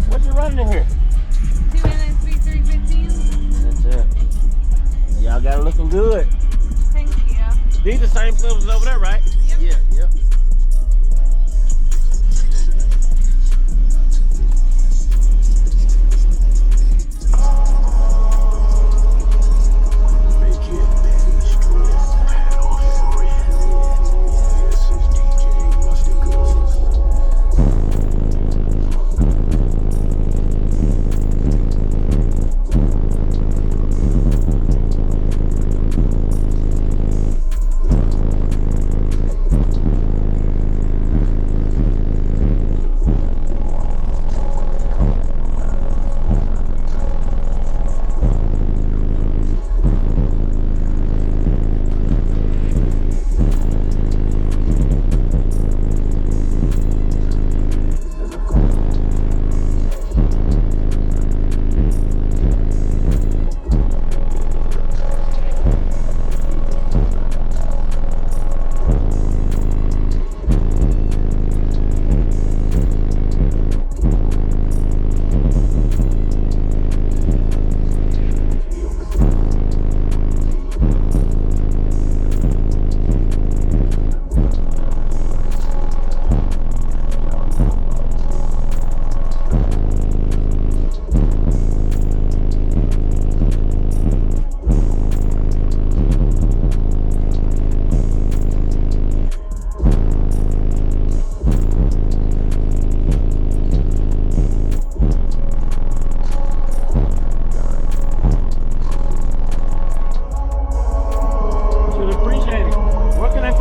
What you running in here? 2 minutes, 3:15. That's it. Y'all got it looking good. Thank you. These the same flavors over there, right? Yep. Yeah, yep.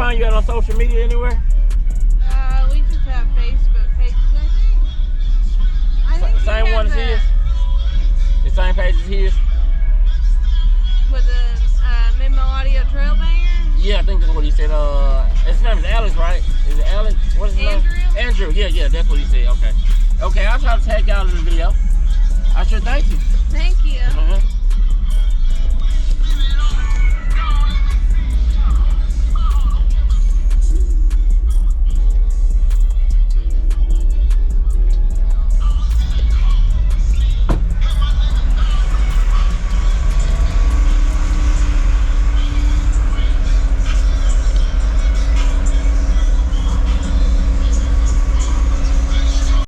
You out on social media anywhere? We just have Facebook pages, I think. Same one as his? The same page as his? With the Memo Audio Trail Banger? Yeah, I think that's what he said. His name is Alex, right? Is it Alex? What's his name? Andrew, yeah, that's what he said. Okay. Okay, I'll try to tag y'all in the video. I sure thank you. Thank you.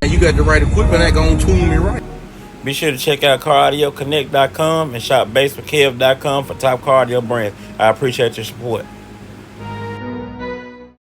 You got the right equipment that gonna tune me right. Be sure to check out CarAudioConnect.com and shop BASSWITHKEV.com for top car audio brands. I appreciate your support.